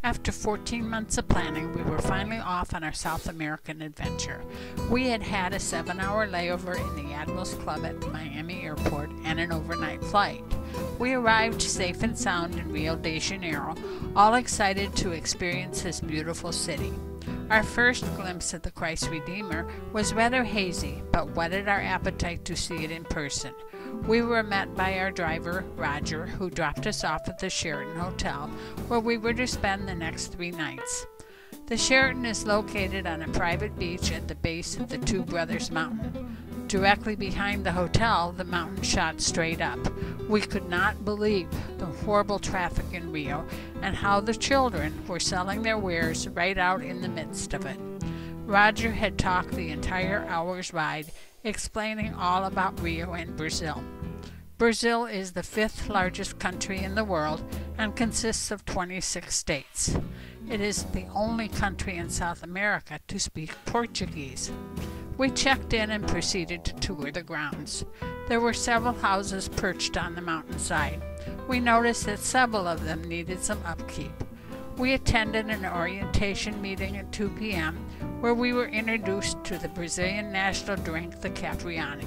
After 14 months of planning, we were finally off on our South American adventure. We had had a 7-hour layover in the Admirals Club at Miami Airport and an overnight flight. We arrived safe and sound in Rio de Janeiro, all excited to experience this beautiful city. Our first glimpse of the Christ Redeemer was rather hazy, but whetted our appetite to see it in person. We were met by our driver, Roger, who dropped us off at the Sheraton Hotel, where we were to spend the next 3 nights. The Sheraton is located on a private beach at the base of the Two Brothers Mountain. Directly behind the hotel, the mountain shot straight up. We could not believe the horrible traffic in Rio and how the children were selling their wares right out in the midst of it. Roger had talked the entire hour's ride, explaining all about Rio and Brazil. Brazil is the 5th largest country in the world and consists of 26 states. It is the only country in South America to speak Portuguese. We checked in and proceeded to tour the grounds. There were several houses perched on the mountainside. We noticed that several of them needed some upkeep. We attended an orientation meeting at 2 p.m. where we were introduced to the Brazilian national drink, the Capriani.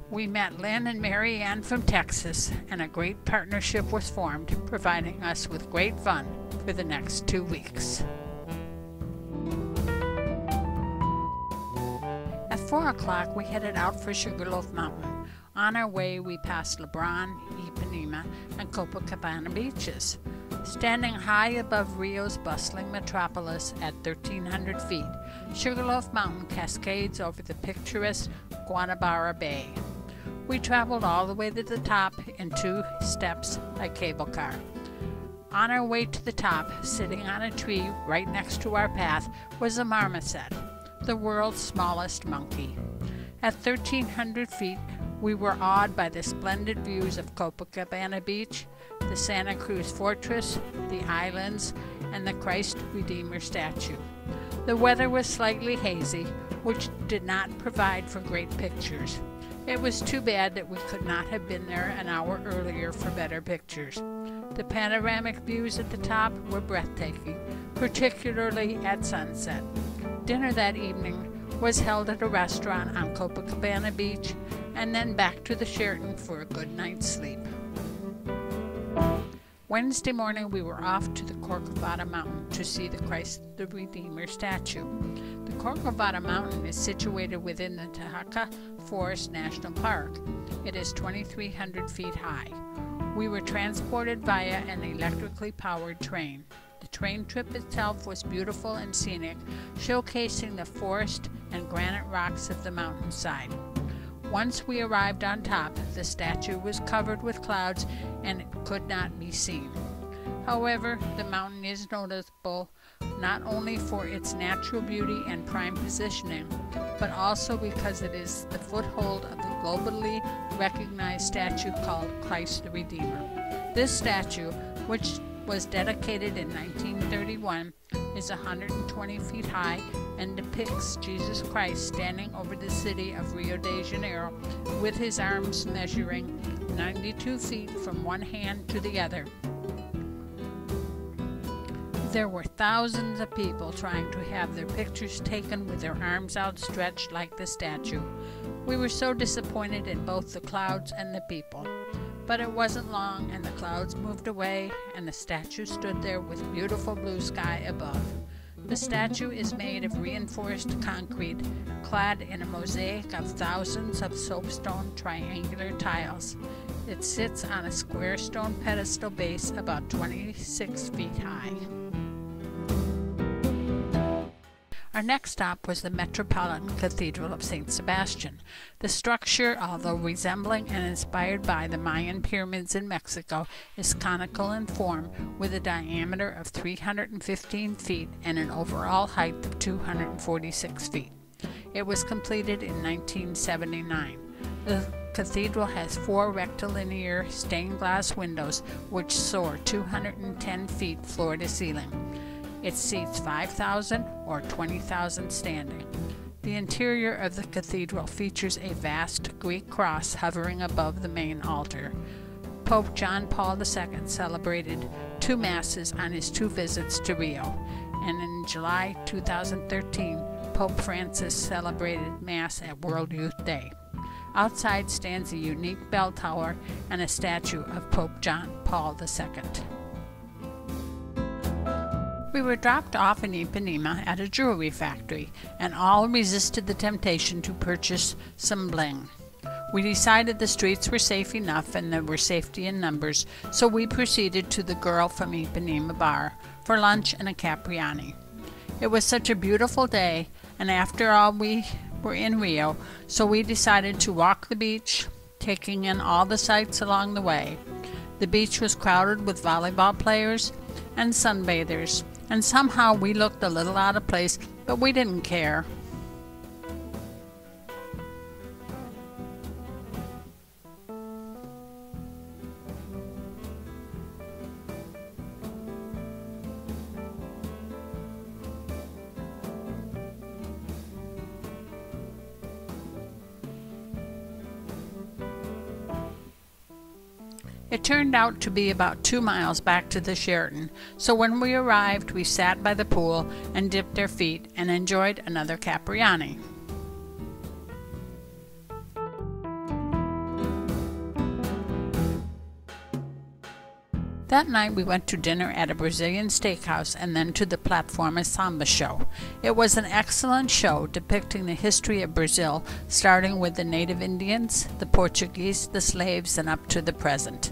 We met Lynn and Mary Ann from Texas, and a great partnership was formed, providing us with great fun for the next 2 weeks. At 4 o'clock, we headed out for Sugarloaf Mountain. On our way, we passed Leblon, Ipanema, and Copacabana beaches. Standing high above Rio's bustling metropolis at 1,300 feet, Sugarloaf Mountain cascades over the picturesque Guanabara Bay. We traveled all the way to the top in 2 steps by cable car. On our way to the top, sitting on a tree right next to our path, was a marmoset, the world's smallest monkey. At 1,300 feet, we were awed by the splendid views of Copacabana Beach, the Santa Cruz Fortress, the islands, and the Christ Redeemer statue. The weather was slightly hazy, which did not provide for great pictures. It was too bad that we could not have been there an hour earlier for better pictures. The panoramic views at the top were breathtaking, particularly at sunset. Dinner that evening was held at a restaurant on Copacabana Beach, and then back to the Sheraton for a good night's sleep. Wednesday morning, we were off to the Corcovado Mountain to see the Christ the Redeemer statue. The Corcovado Mountain is situated within the Tahaca Forest National Park. It is 2,300 feet high. We were transported via an electrically powered train. The train trip itself was beautiful and scenic, showcasing the forest and granite rocks of the mountainside. Once we arrived on top, the statue was covered with clouds and it could not be seen. However, the mountain is noticeable not only for its natural beauty and prime positioning, but also because it is the foothold of the globally recognized statue called Christ the Redeemer. This statue, which was dedicated in 1931, is 120 feet high and depicts Jesus Christ standing over the city of Rio de Janeiro with his arms measuring 92 feet from one hand to the other. There were thousands of people trying to have their pictures taken with their arms outstretched like the statue. We were so disappointed in both the clouds and the people. But it wasn't long, and the clouds moved away, and the statue stood there with beautiful blue sky above. The statue is made of reinforced concrete, clad in a mosaic of thousands of soapstone triangular tiles. It sits on a square stone pedestal base about 26 feet high. Our next stop was the Metropolitan Cathedral of St. Sebastian. The structure, although resembling and inspired by the Mayan pyramids in Mexico, is conical in form with a diameter of 315 feet and an overall height of 246 feet. It was completed in 1979. The cathedral has 4 rectilinear stained glass windows which soar 210 feet floor to ceiling. It seats 5,000 or 20,000 standing. The interior of the cathedral features a vast Greek cross hovering above the main altar. Pope John Paul II celebrated 2 masses on his 2 visits to Rio, and in July 2013, Pope Francis celebrated Mass at World Youth Day. Outside stands a unique bell tower and a statue of Pope John Paul II. We were dropped off in Ipanema at a jewelry factory, and all resisted the temptation to purchase some bling. We decided the streets were safe enough and there were safety in numbers, so we proceeded to the Girl from Ipanema bar for lunch and a Capriani. It was such a beautiful day, and after all we were in Rio, so we decided to walk the beach, taking in all the sights along the way. The beach was crowded with volleyball players and sunbathers, and somehow we looked a little out of place, but we didn't care. It turned out to be about 2 miles back to the Sheraton, so when we arrived, we sat by the pool and dipped our feet and enjoyed another Capriani. That night we went to dinner at a Brazilian steakhouse and then to the Plataforma Samba show. It was an excellent show depicting the history of Brazil, starting with the native Indians, the Portuguese, the slaves, and up to the present.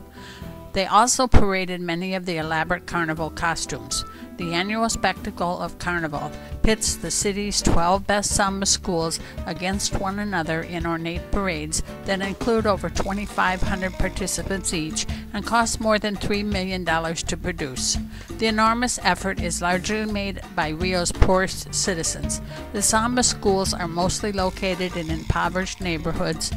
They also paraded many of the elaborate carnival costumes. The annual spectacle of Carnival pits the city's 12 best samba schools against one another in ornate parades that include over 2,500 participants each and cost more than $3 million to produce. The enormous effort is largely made by Rio's poorest citizens. The samba schools are mostly located in impoverished neighborhoods,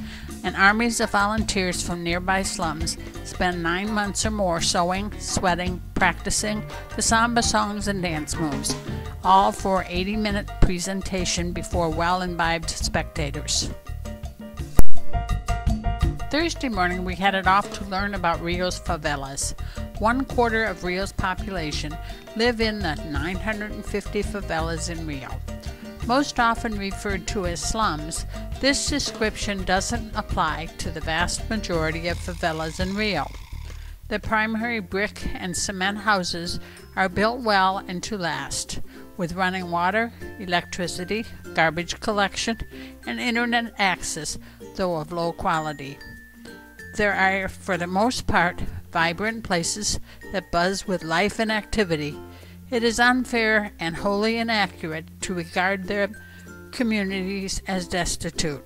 and armies of volunteers from nearby slums spend 9 months or more sewing, sweating, practicing the samba songs and dance moves, all for an 80-minute presentation before well-imbibed spectators. Thursday morning we headed off to learn about Rio's favelas. 1/4 of Rio's population live in the 950 favelas in Rio. Most often referred to as slums, this description doesn't apply to the vast majority of favelas in Rio. The primary brick and cement houses are built well and to last, with running water, electricity, garbage collection, and internet access, though of low quality. There are, for the most part, vibrant places that buzz with life and activity. It is unfair and wholly inaccurate to regard their communities as destitute.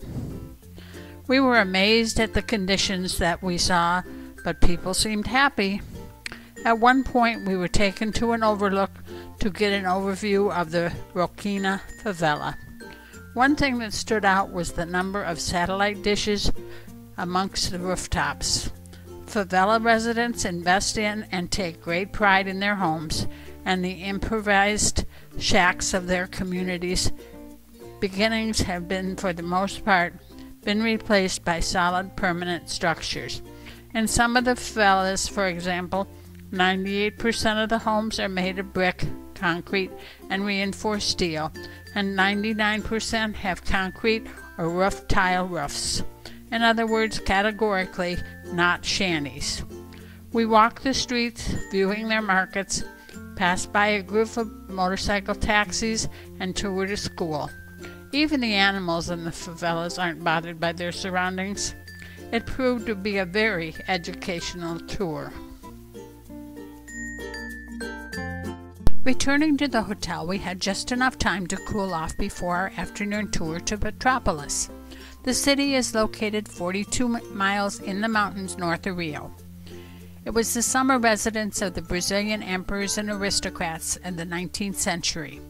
We were amazed at the conditions that we saw, but people seemed happy. At one point we were taken to an overlook to get an overview of the Roquina favela. One thing that stood out was the number of satellite dishes amongst the rooftops. Favela residents invest in and take great pride in their homes and the improvised shacks of their communities. Beginnings have been, for the most part, been replaced by solid permanent structures. In some of the favelas, for example, 98% of the homes are made of brick, concrete, and reinforced steel, and 99% have concrete or roof tile roofs. In other words, categorically not shanties. We walked the streets, viewing their markets, passed by a group of motorcycle taxis, and toured a school. Even the animals in the favelas aren't bothered by their surroundings. It proved to be a very educational tour. Returning to the hotel, we had just enough time to cool off before our afternoon tour to Petrópolis. The city is located 42 miles in the mountains north of Rio. It was the summer residence of the Brazilian emperors and aristocrats in the 19th century.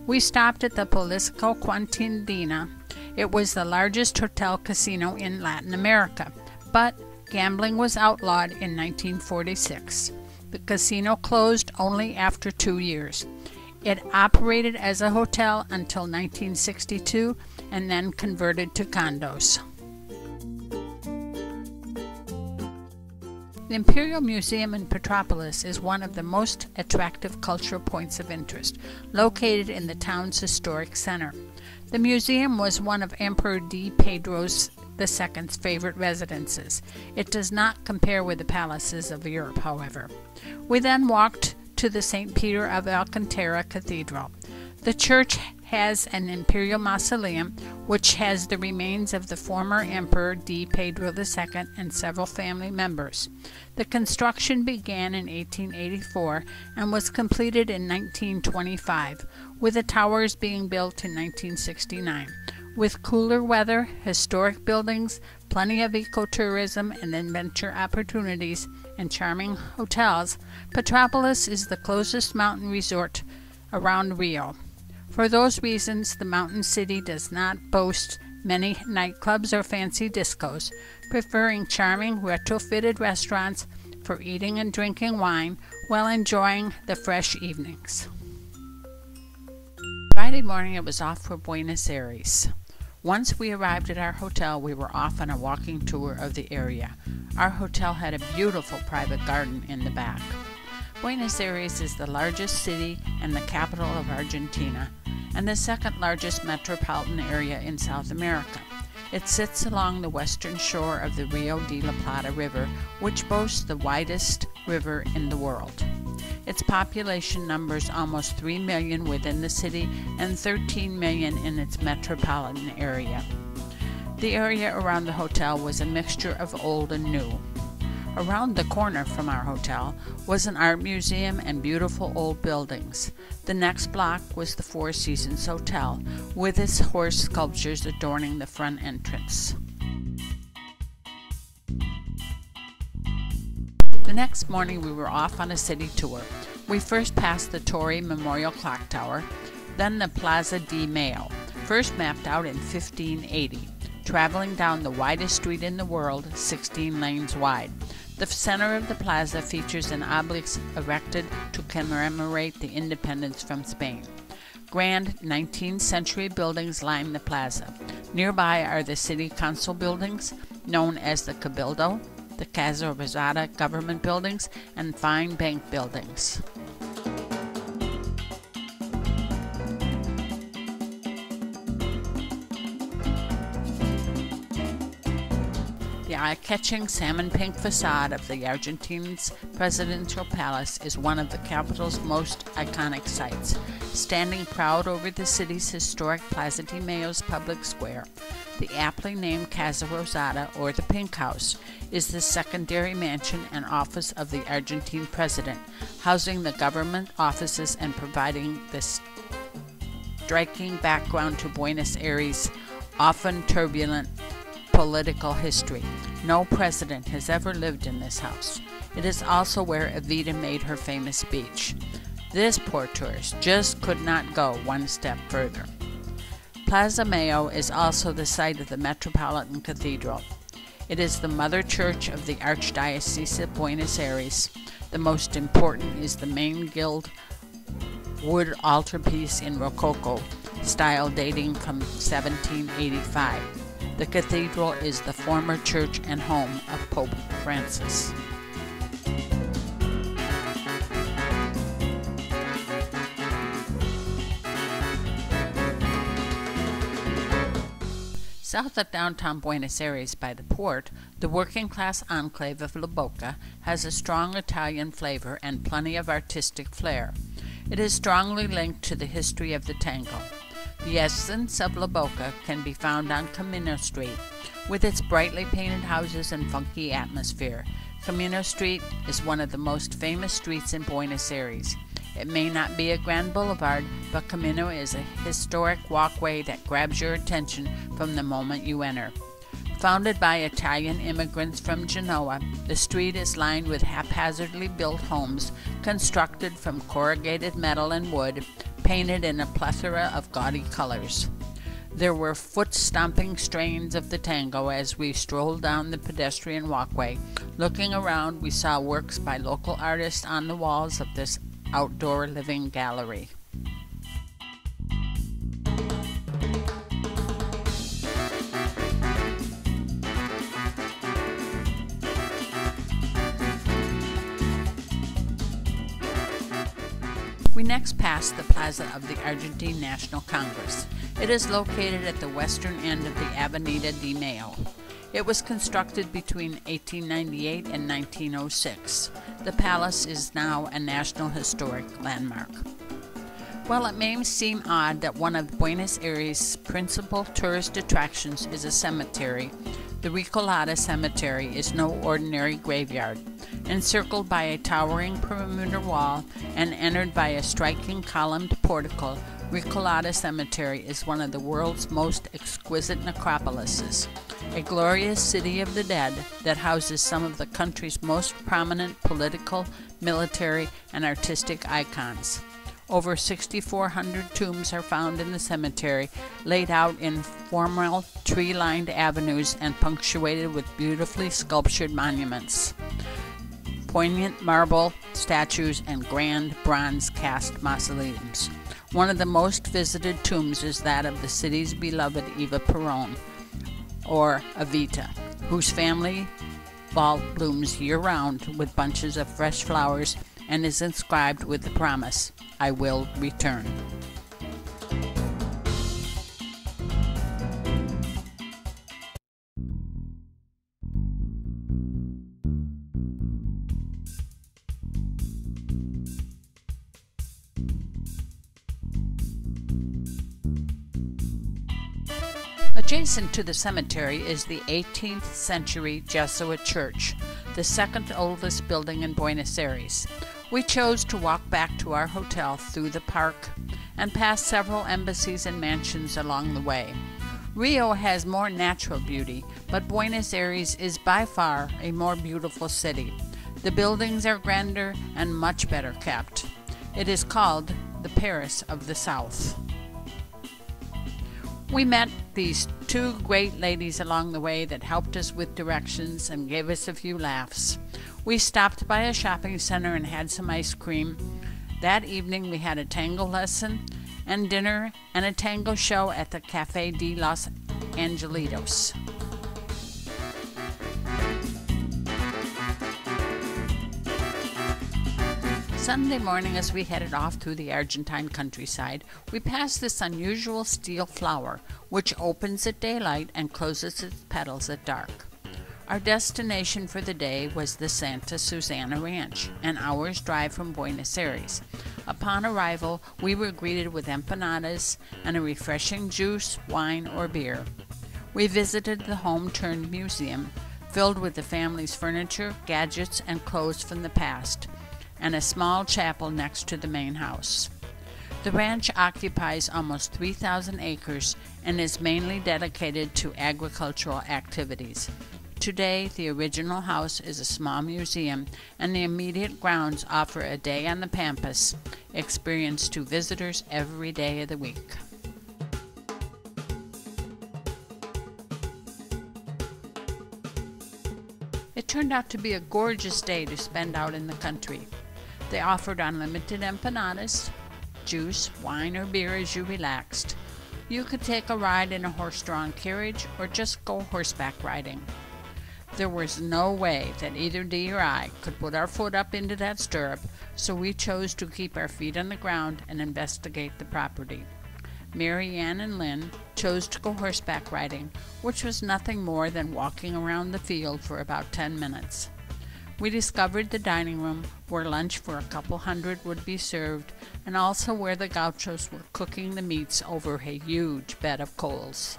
We stopped at the Polisco Quintandina. It was the largest hotel casino in Latin America, but gambling was outlawed in 1946. The casino closed only after 2 years. It operated as a hotel until 1962 and then converted to condos. The Imperial Museum in Petropolis is one of the most attractive cultural points of interest, located in the town's historic center. The museum was one of Emperor D. Pedro II's favorite residences. It does not compare with the palaces of Europe, however. We then walked to the St. Peter of Alcantara Cathedral. The church has an imperial mausoleum, which has the remains of the former Emperor D. Pedro II and several family members. The construction began in 1884 and was completed in 1925, with the towers being built in 1969. With cooler weather, historic buildings, plenty of ecotourism and adventure opportunities, and charming hotels, Petropolis is the closest mountain resort around Rio. For those reasons, the mountain city does not boast many nightclubs or fancy discos, preferring charming retrofitted restaurants for eating and drinking wine while enjoying the fresh evenings. Friday morning it was off for Buenos Aires. Once we arrived at our hotel, we were off on a walking tour of the area. Our hotel had a beautiful private garden in the back. Buenos Aires is the largest city and the capital of Argentina, and the second largest metropolitan area in South America. It sits along the western shore of the Rio de la Plata River, which boasts the widest river in the world. Its population numbers almost 3 million within the city and 13 million in its metropolitan area. The area around the hotel was a mixture of old and new. Around the corner from our hotel was an art museum and beautiful old buildings. The next block was the Four Seasons Hotel, with its horse sculptures adorning the front entrance. The next morning we were off on a city tour. We first passed the Torre Memorial Clock Tower, then the Plaza de Mayo, first mapped out in 1580, traveling down the widest street in the world, 16 lanes wide. The center of the plaza features an obelisk erected to commemorate the independence from Spain. Grand 19th century buildings line the plaza. Nearby are the city council buildings, known as the Cabildo, the Casa Rosada government buildings, and fine bank buildings. The eye-catching salmon-pink facade of the Argentina's presidential palace is one of the capital's most iconic sights. Standing proud over the city's historic Plaza de Mayo's public square, the aptly named Casa Rosada, or the Pink House, is the secondary mansion and office of the Argentine president, housing the government offices and providing the striking background to Buenos Aires' often turbulent political history. No president has ever lived in this house. It is also where Evita made her famous speech. This poor tourist just could not go one step further. Plaza Mayo is also the site of the Metropolitan Cathedral. It is the mother church of the Archdiocese of Buenos Aires. The most important is the main gilded wood altarpiece in Rococo style dating from 1785. The cathedral is the former church and home of Pope Francis. South of downtown Buenos Aires by the port, the working-class enclave of La Boca has a strong Italian flavor and plenty of artistic flair. It is strongly linked to the history of the tango. The essence of La Boca can be found on Camino Street, with its brightly painted houses and funky atmosphere. Camino Street is one of the most famous streets in Buenos Aires. It may not be a grand boulevard, but Camino is a historic walkway that grabs your attention from the moment you enter. Founded by Italian immigrants from Genoa, the street is lined with haphazardly built homes constructed from corrugated metal and wood, painted in a plethora of gaudy colors. There were foot-stomping strains of the tango as we strolled down the pedestrian walkway. Looking around, we saw works by local artists on the walls of this outdoor living gallery. We next passed the Plaza of the Argentine National Congress. It is located at the western end of the Avenida de Mayo. It was constructed between 1898 and 1906. The palace is now a National Historic Landmark. While it may seem odd that one of Buenos Aires' principal tourist attractions is a cemetery, the Recoleta Cemetery is no ordinary graveyard. Encircled by a towering perimeter wall and entered by a striking columned portico, Recoleta Cemetery is one of the world's most exquisite necropolises, a glorious city of the dead that houses some of the country's most prominent political, military, and artistic icons. Over 6,400 tombs are found in the cemetery, laid out in formal tree-lined avenues and punctuated with beautifully sculptured monuments, poignant marble statues, and grand bronze cast mausoleums. One of the most visited tombs is that of the city's beloved Eva Perón, or Evita, whose family vault blooms year-round with bunches of fresh flowers and is inscribed with the promise, "I will return." Adjacent to the cemetery is the 18th century Jesuit church, the second oldest building in Buenos Aires. We chose to walk back to our hotel through the park and past several embassies and mansions along the way. Rio has more natural beauty, but Buenos Aires is by far a more beautiful city. The buildings are grander and much better kept. It is called the Paris of the South. We met these two great ladies along the way that helped us with directions and gave us a few laughs. We stopped by a shopping center and had some ice cream. That evening we had a tango lesson and dinner and a tango show at the Café de los Angelitos. Sunday morning, as we headed off through the Argentine countryside, we passed this unusual steel flower, which opens at daylight and closes its petals at dark. Our destination for the day was the Santa Susana Ranch, an hour's drive from Buenos Aires. Upon arrival, we were greeted with empanadas and a refreshing juice, wine, or beer. We visited the home-turned museum, filled with the family's furniture, gadgets, and clothes from the past, and a small chapel next to the main house. The ranch occupies almost 3,000 acres and is mainly dedicated to agricultural activities. Today, the original house is a small museum, and the immediate grounds offer a day on the Pampas experience to visitors every day of the week. It turned out to be a gorgeous day to spend out in the country. They offered unlimited empanadas, juice, wine, or beer as you relaxed. You could take a ride in a horse-drawn carriage or just go horseback riding. There was no way that either Dee or I could put our foot up into that stirrup, so we chose to keep our feet on the ground and investigate the property. Mary Ann and Lynn chose to go horseback riding, which was nothing more than walking around the field for about 10 minutes. We discovered the dining room, where lunch for a couple hundred would be served, and also where the gauchos were cooking the meats over a huge bed of coals.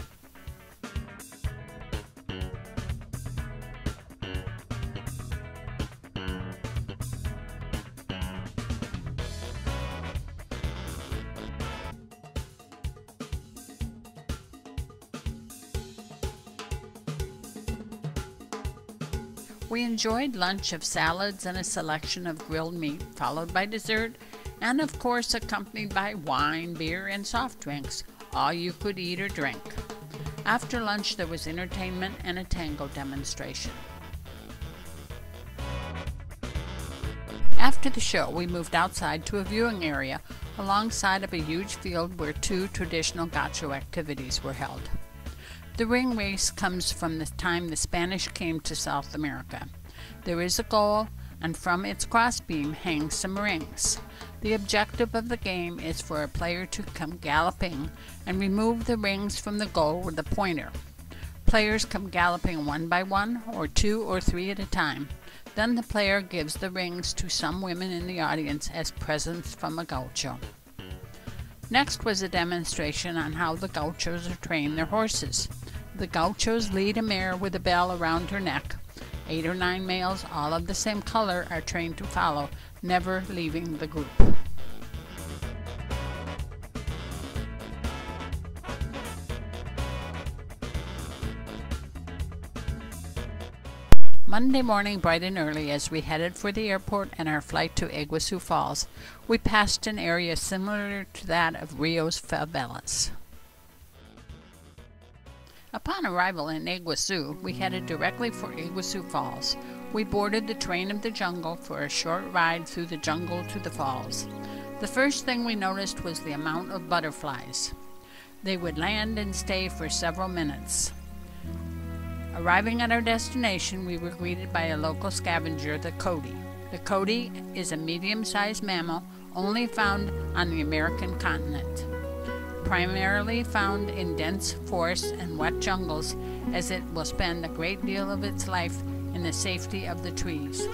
We enjoyed lunch of salads and a selection of grilled meat, followed by dessert, and of course accompanied by wine, beer, and soft drinks, all you could eat or drink. After lunch there was entertainment and a tango demonstration. After the show, we moved outside to a viewing area alongside of a huge field where two traditional gaucho activities were held. The ring race comes from the time the Spanish came to South America. There is a goal, and from its crossbeam hang some rings. The objective of the game is for a player to come galloping and remove the rings from the goal with a pointer. Players come galloping one by one, or two or three at a time. Then the player gives the rings to some women in the audience as presents from a gaucho. Next was a demonstration on how the gauchos train their horses. The gauchos lead a mare with a bell around her neck. 8 or 9 males, all of the same color, are trained to follow, never leaving the group. Monday morning, bright and early, as we headed for the airport and our flight to Iguazu Falls, we passed an area similar to that of Rio's favelas. Upon arrival in Iguazu, we headed directly for Iguazu Falls. We boarded the train of the jungle for a short ride through the jungle to the falls. The first thing we noticed was the amount of butterflies. They would land and stay for several minutes. Arriving at our destination, we were greeted by a local scavenger, the coati. The coati is a medium-sized mammal only found on the American continent. Primarily found in dense forests and wet jungles, as it will spend a great deal of its life in the safety of the trees.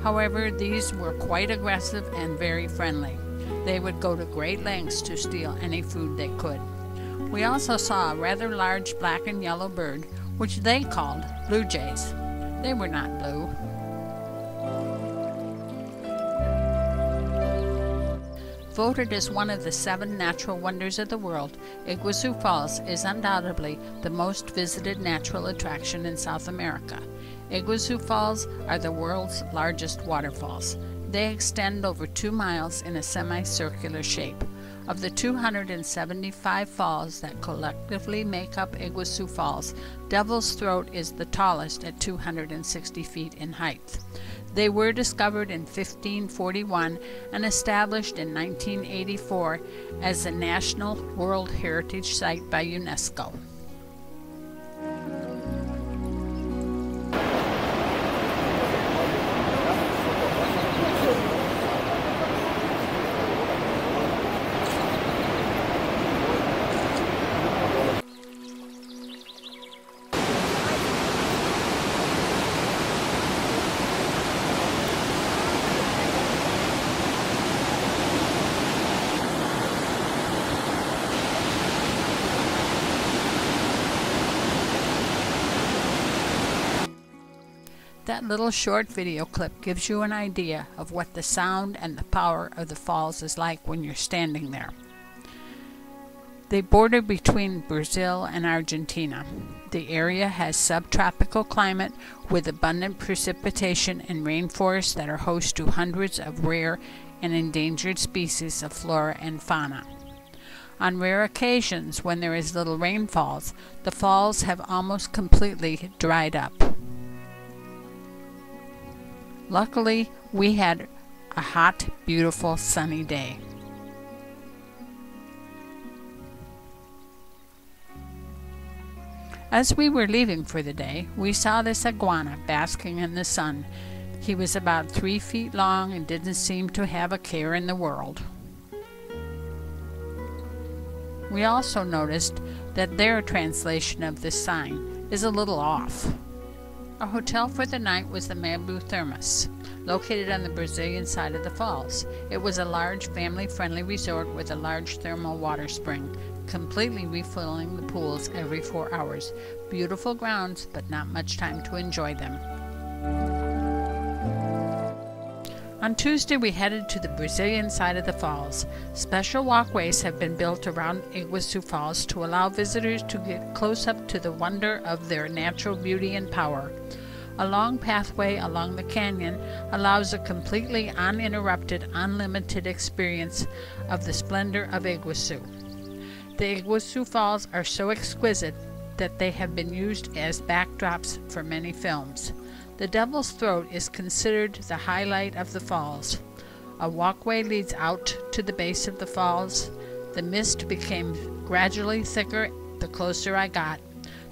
However, these were quite aggressive and very friendly. They would go to great lengths to steal any food they could. We also saw a rather large black and yellow bird, which they called blue jays. They were not blue. Voted as one of the 7 natural wonders of the world, Iguazu Falls is undoubtedly the most visited natural attraction in South America. Iguazu Falls are the world's largest waterfalls. They extend over 2 miles in a semicircular shape. Of the 275 falls that collectively make up Iguazu Falls, Devil's Throat is the tallest at 260 feet in height. They were discovered in 1541 and established in 1984 as a National World Heritage Site by UNESCO. That little short video clip gives you an idea of what the sound and the power of the falls is like when you're standing there. They border between Brazil and Argentina. The area has subtropical climate with abundant precipitation and rainforests that are host to hundreds of rare and endangered species of flora and fauna. On rare occasions, when there is little rainfalls, the falls have almost completely dried up. Luckily, we had a hot, beautiful, sunny day. As we were leaving for the day, we saw this iguana basking in the sun. He was about 3 feet long and didn't seem to have a care in the world. We also noticed that their translation of this sign is a little off. Our hotel for the night was the Bamboo Thermos, located on the Brazilian side of the falls. It was a large, family-friendly resort with a large thermal water spring, completely refilling the pools every 4 hours. Beautiful grounds, but not much time to enjoy them. On Tuesday, we headed to the Brazilian side of the falls. Special walkways have been built around Iguazu Falls to allow visitors to get close up to the wonder of their natural beauty and power. A long pathway along the canyon allows a completely uninterrupted, unlimited experience of the splendor of Iguazu. The Iguazu Falls are so exquisite that they have been used as backdrops for many films. The Devil's Throat is considered the highlight of the falls. A walkway leads out to the base of the falls. The mist became gradually thicker the closer I got.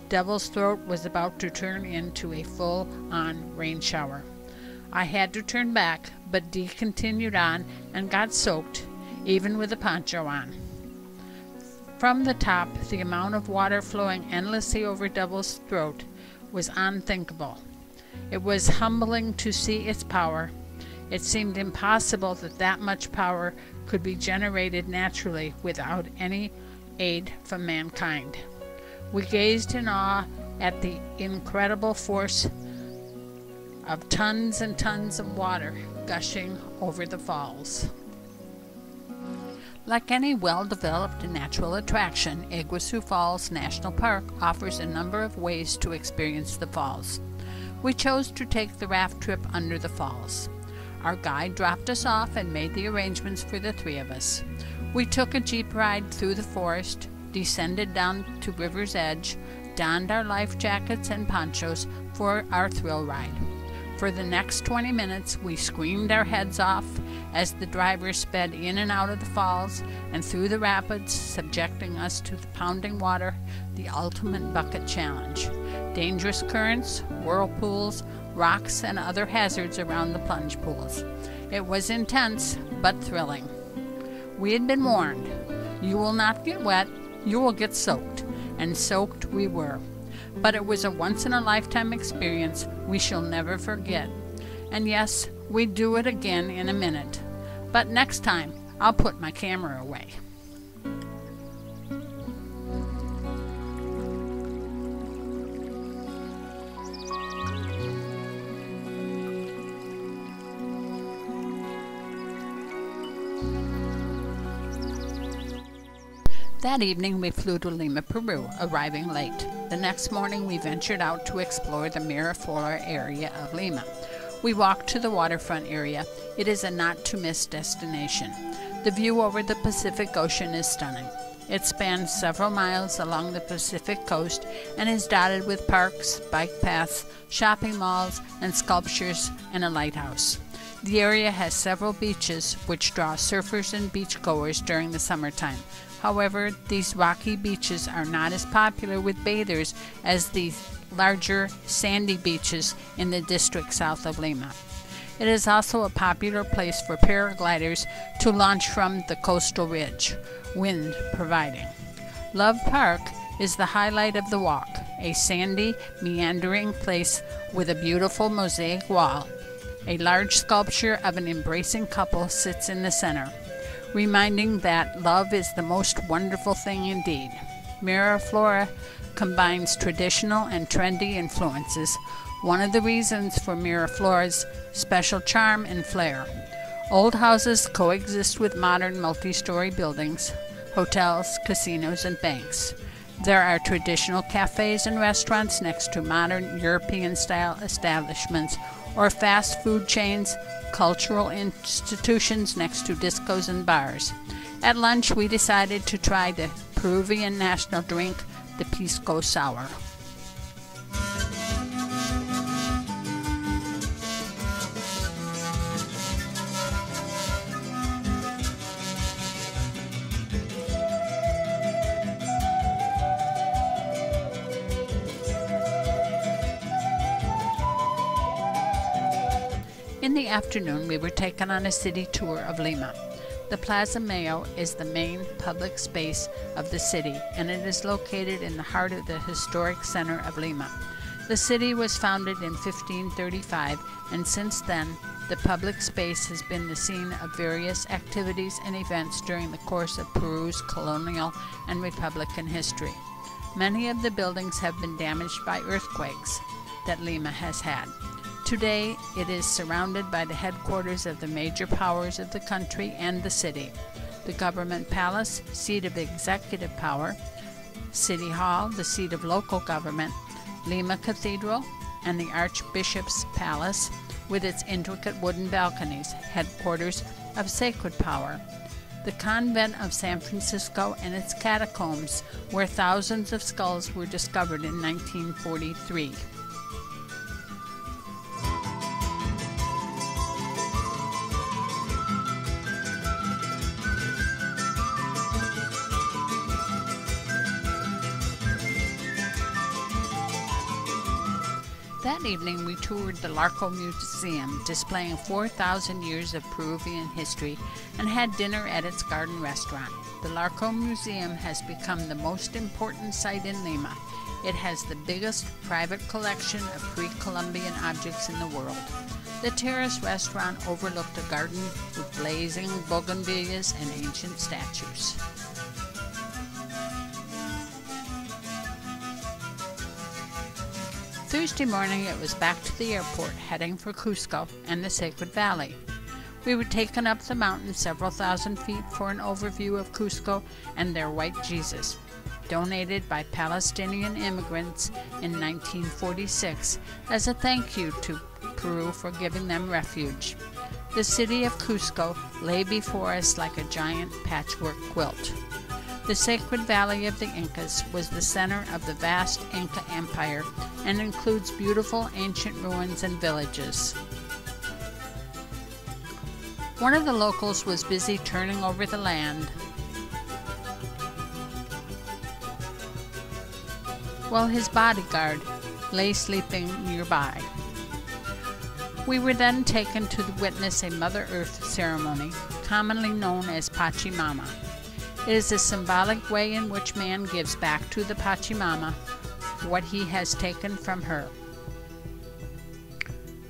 Devil's Throat was about to turn into a full-on rain shower. I had to turn back, but Dee continued on and got soaked, even with a poncho on. From the top, the amount of water flowing endlessly over Devil's Throat was unthinkable. It was humbling to see its power. It seemed impossible that that much power could be generated naturally without any aid from mankind. We gazed in awe at the incredible force of tons and tons of water gushing over the falls. Like any well-developed natural attraction, Iguazu Falls National Park offers a number of ways to experience the falls. We chose to take the raft trip under the falls. Our guide dropped us off and made the arrangements for the three of us. We took a jeep ride through the forest, descended down to river's edge, donned our life jackets and ponchos for our thrill ride. For the next 20 minutes, we screamed our heads off as the driver sped in and out of the falls and through the rapids, subjecting us to the pounding water, the ultimate bucket challenge. Dangerous currents, whirlpools, rocks, and other hazards around the plunge pools. It was intense, but thrilling. We had been warned. You will not get wet, you will get soaked. And soaked we were. But it was a once-in-a-lifetime experience we shall never forget. And yes, we'd do it again in a minute. But next time, I'll put my camera away. That evening we flew to Lima, Peru, arriving late. The next morning we ventured out to explore the Miraflora area of Lima. We walked to the waterfront area. It is a not-to-miss destination. The view over the Pacific Ocean is stunning. It spans several miles along the Pacific coast and is dotted with parks, bike paths, shopping malls, and sculptures, and a lighthouse. The area has several beaches which draw surfers and beachgoers during the summertime. However, these rocky beaches are not as popular with bathers as the larger sandy beaches in the district south of Lima. It is also a popular place for paragliders to launch from the coastal ridge, wind providing. Love Park is the highlight of the walk, a sandy, meandering place with a beautiful mosaic wall. A large sculpture of an embracing couple sits in the center, reminding that love is the most wonderful thing indeed. Miraflora combines traditional and trendy influences, one of the reasons for Miraflora's special charm and flair. Old houses coexist with modern multi-story buildings, hotels, casinos, and banks. There are traditional cafes and restaurants next to modern European-style establishments, or fast food chains, cultural institutions next to discos and bars. At lunch, we decided to try the Peruvian national drink, the Pisco Sour. In the afternoon, we were taken on a city tour of Lima. The Plaza Mayo is the main public space of the city, and it is located in the heart of the historic center of Lima. The city was founded in 1535, and since then, the public space has been the scene of various activities and events during the course of Peru's colonial and republican history. Many of the buildings have been damaged by earthquakes that Lima has had. Today, it is surrounded by the headquarters of the major powers of the country and the city: the Government Palace, seat of executive power; City Hall, the seat of local government; Lima Cathedral; and the Archbishop's Palace, with its intricate wooden balconies, headquarters of sacred power; the Convent of San Francisco and its catacombs, where thousands of skulls were discovered in 1943. That evening, we toured the Larco Museum, displaying 4,000 years of Peruvian history, and had dinner at its garden restaurant. The Larco Museum has become the most important site in Lima. It has the biggest private collection of pre-Columbian objects in the world. The terrace restaurant overlooked a garden with blazing bougainvilleas and ancient statues. Thursday morning, it was back to the airport, heading for Cusco and the Sacred Valley. We were taken up the mountain several thousand feet for an overview of Cusco and their white Jesus, donated by Palestinian immigrants in 1946 as a thank you to Peru for giving them refuge. The city of Cusco lay before us like a giant patchwork quilt. The Sacred Valley of the Incas was the center of the vast Inca Empire and includes beautiful ancient ruins and villages. One of the locals was busy turning over the land, while his bodyguard lay sleeping nearby. We were then taken to witness a Mother Earth ceremony, commonly known as Pachamama. It is a symbolic way in which man gives back to the Pachamama what he has taken from her.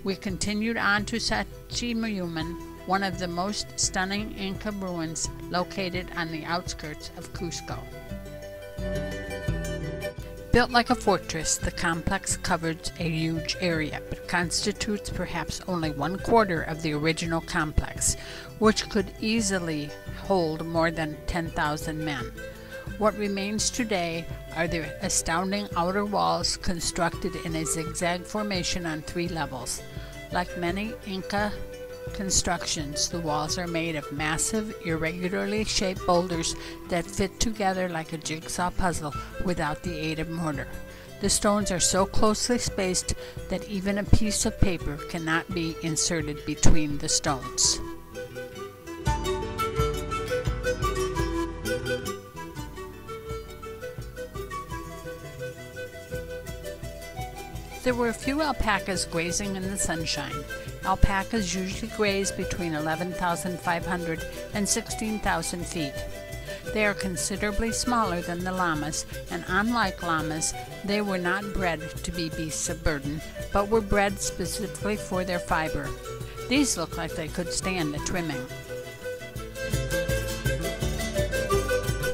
We continued on to Sacsayhuaman, one of the most stunning Inca ruins located on the outskirts of Cusco. Built like a fortress, the complex covers a huge area, but constitutes perhaps only 1/4 of the original complex, which could easily hold more than 10,000 men. What remains today are the astounding outer walls constructed in a zigzag formation on 3 levels. Like many Inca constructions, the walls are made of massive, irregularly shaped boulders that fit together like a jigsaw puzzle without the aid of mortar. The stones are so closely spaced that even a piece of paper cannot be inserted between the stones. There were a few alpacas grazing in the sunshine. Alpacas usually graze between 11,500 and 16,000 feet. They are considerably smaller than the llamas, and unlike llamas, they were not bred to be beasts of burden, but were bred specifically for their fiber. These look like they could stand the trimming.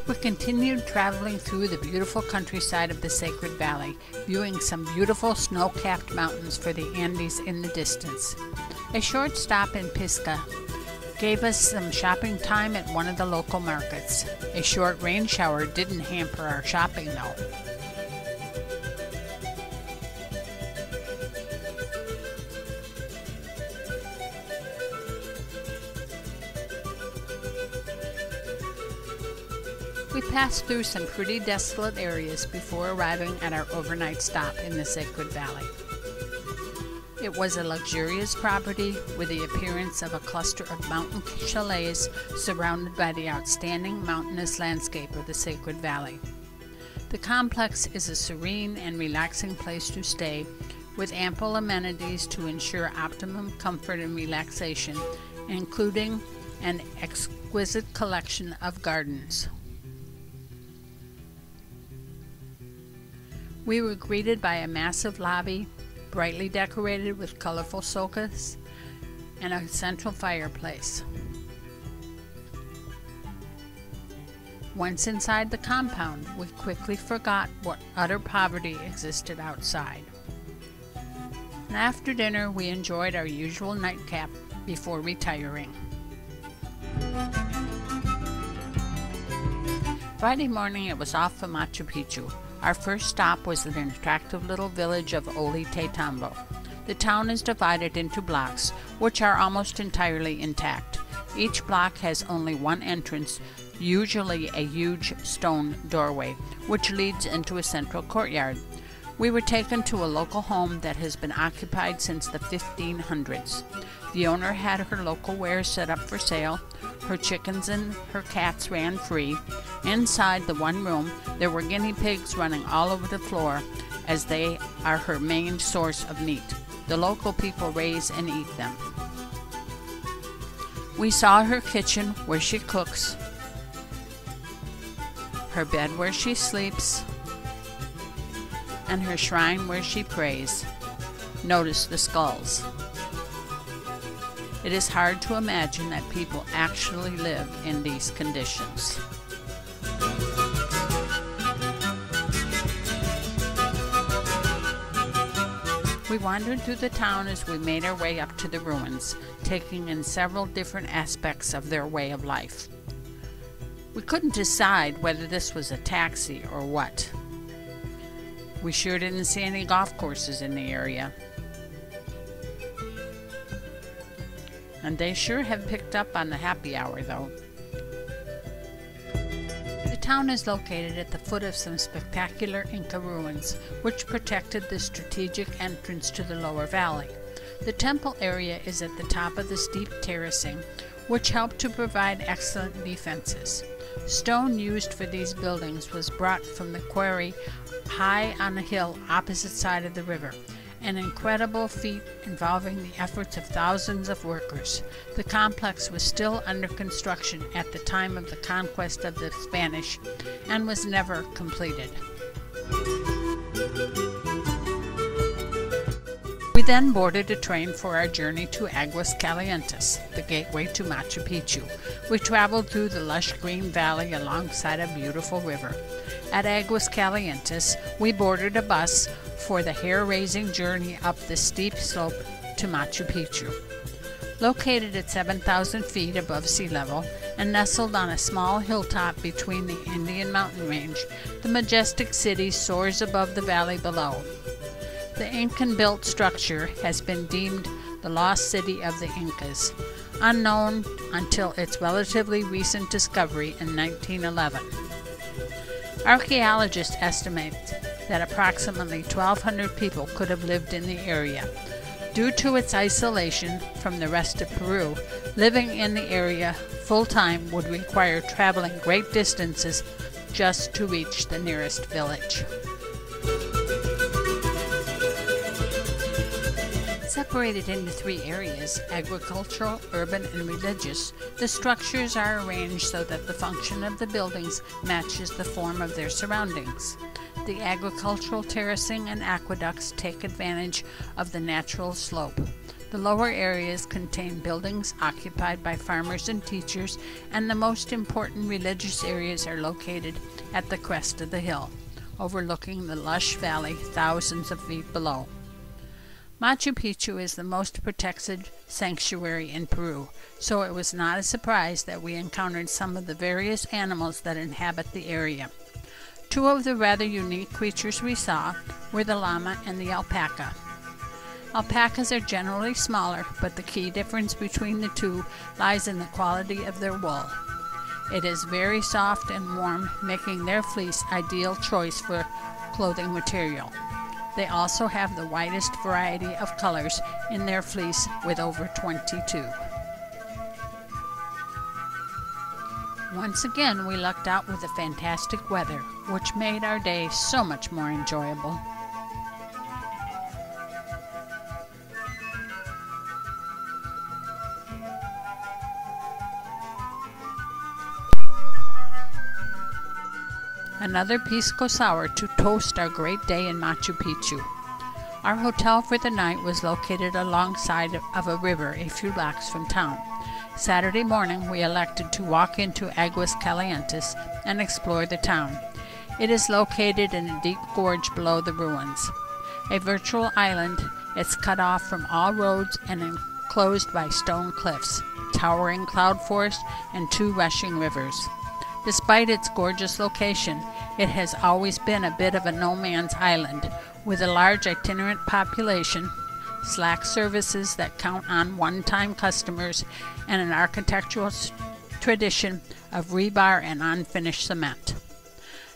We continued traveling through the beautiful countryside of the Sacred Valley, viewing some beautiful snow-capped mountains for the Andes in the distance. A short stop in Pisca gave us some shopping time at one of the local markets. A short rain shower didn't hamper our shopping though. We passed through some pretty desolate areas before arriving at our overnight stop in the Sacred Valley. It was a luxurious property with the appearance of a cluster of mountain chalets surrounded by the outstanding mountainous landscape of the Sacred Valley. The complex is a serene and relaxing place to stay, with ample amenities to ensure optimum comfort and relaxation, including an exquisite collection of gardens. We were greeted by a massive lobby, brightly decorated with colorful socas and a central fireplace. Once inside the compound, we quickly forgot what utter poverty existed outside. And after dinner, we enjoyed our usual nightcap before retiring. Friday morning, it was off for Machu Picchu. Our first stop was in an attractive little village of Ollantaytambo. The town is divided into blocks, which are almost entirely intact. Each block has only one entrance, usually a huge stone doorway, which leads into a central courtyard. We were taken to a local home that has been occupied since the 1500s. The owner had her local wares set up for sale. Her chickens and her cats ran free. Inside the one room, there were guinea pigs running all over the floor, as they are her main source of meat. The local people raise and eat them. We saw her kitchen where she cooks, her bed where she sleeps, and her shrine where she prays. Notice the skulls. It is hard to imagine that people actually live in these conditions. We wandered through the town as we made our way up to the ruins, taking in several different aspects of their way of life. We couldn't decide whether this was a taxi or what. We sure didn't see any golf courses in the area. And they sure have picked up on the happy hour, though. The town is located at the foot of some spectacular Inca ruins, which protected the strategic entrance to the lower valley. The temple area is at the top of the steep terracing, which helped to provide excellent defenses. Stone used for these buildings was brought from the quarry high on a hill opposite side of the river, an incredible feat involving the efforts of thousands of workers. The complex was still under construction at the time of the conquest of the Spanish and was never completed. We then boarded a train for our journey to Aguas Calientes, the gateway to Machu Picchu. We traveled through the lush green valley alongside a beautiful river. At Aguas Calientes, we boarded a bus for the hair-raising journey up the steep slope to Machu Picchu. Located at 7,000 feet above sea level and nestled on a small hilltop between the Indian mountain range, the majestic city soars above the valley below. The Incan-built structure has been deemed the lost city of the Incas, unknown until its relatively recent discovery in 1911. Archaeologists estimate that approximately 1,200 people could have lived in the area. Due to its isolation from the rest of Peru, living in the area full-time would require traveling great distances just to reach the nearest village. Separated into three areas, agricultural, urban, and religious, the structures are arranged so that the function of the buildings matches the form of their surroundings. The agricultural terracing and aqueducts take advantage of the natural slope. The lower areas contain buildings occupied by farmers and teachers, and the most important religious areas are located at the crest of the hill, overlooking the lush valley thousands of feet below. Machu Picchu is the most protected sanctuary in Peru, so it was not a surprise that we encountered some of the various animals that inhabit the area. Two of the rather unique creatures we saw were the llama and the alpaca. Alpacas are generally smaller, but the key difference between the two lies in the quality of their wool. It is very soft and warm, making their fleece ideal choice for clothing material. They also have the widest variety of colors in their fleece, with over 22. Once again, we lucked out with the fantastic weather, which made our day so much more enjoyable. Another pisco sour to toast our great day in Machu Picchu. Our hotel for the night was located alongside of a river a few blocks from town. Saturday morning, we elected to walk into Aguas Calientes and explore the town. It is located in a deep gorge below the ruins. A virtual island, it's cut off from all roads and enclosed by stone cliffs, towering cloud forest, and two rushing rivers. Despite its gorgeous location, it has always been a bit of a no-man's island, with a large itinerant population, slack services that count on one-time customers, and an architectural tradition of rebar and unfinished cement.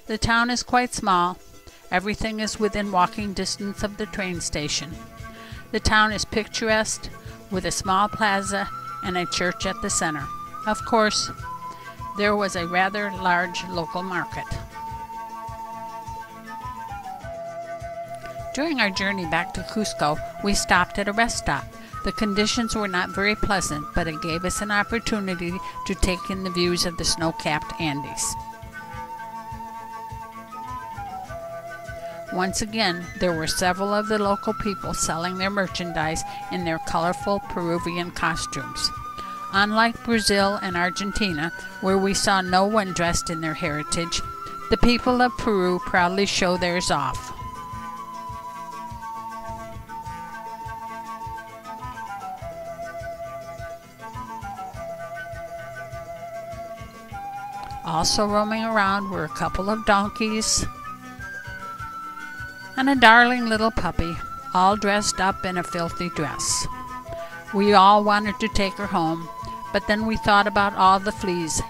The town is quite small. Everything is within walking distance of the train station. The town is picturesque, with a small plaza and a church at the center. Of course, there was a rather large local market. During our journey back to Cusco, we stopped at a rest stop. The conditions were not very pleasant, but it gave us an opportunity to take in the views of the snow-capped Andes. Once again, there were several of the local people selling their merchandise in their colorful Peruvian costumes. Unlike Brazil and Argentina, where we saw no one dressed in their heritage, the people of Peru proudly show theirs off. Also roaming around were a couple of donkeys and a darling little puppy, all dressed up in a filthy dress. We all wanted to take her home, but then we thought about all the fleas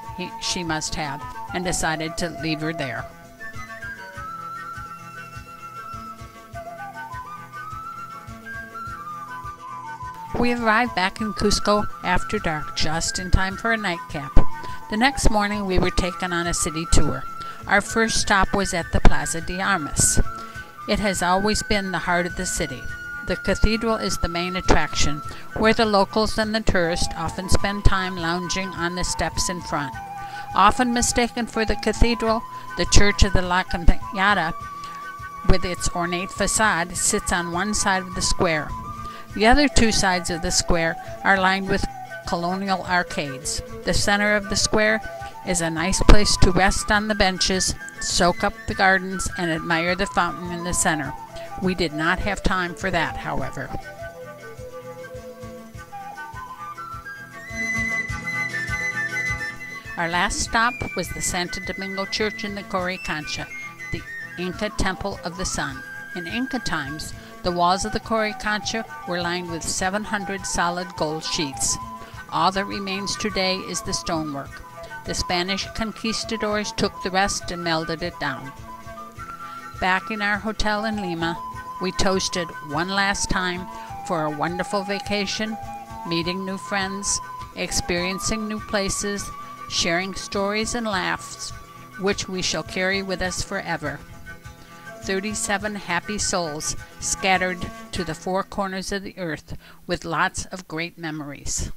she must have and decided to leave her there. We arrived back in Cusco after dark, just in time for a nightcap. The next morning we were taken on a city tour. Our first stop was at the Plaza de Armas. It has always been the heart of the city. The cathedral is the main attraction, where the locals and the tourists often spend time lounging on the steps in front. Often mistaken for the cathedral, the Church of the La Campana, with its ornate facade, sits on one side of the square. The other two sides of the square are lined with colonial arcades. The center of the square is a nice place to rest on the benches, soak up the gardens, and admire the fountain in the center. We did not have time for that, however. Our last stop was the Santo Domingo Church in the Coricancha, the Inca Temple of the Sun. In Inca times, the walls of the Coricancha were lined with 700 solid gold sheets. All that remains today is the stonework. The Spanish conquistadors took the rest and melted it down. Back in our hotel in Lima, we toasted one last time for a wonderful vacation, meeting new friends, experiencing new places, sharing stories and laughs, which we shall carry with us forever. 37 happy souls scattered to the four corners of the earth with lots of great memories.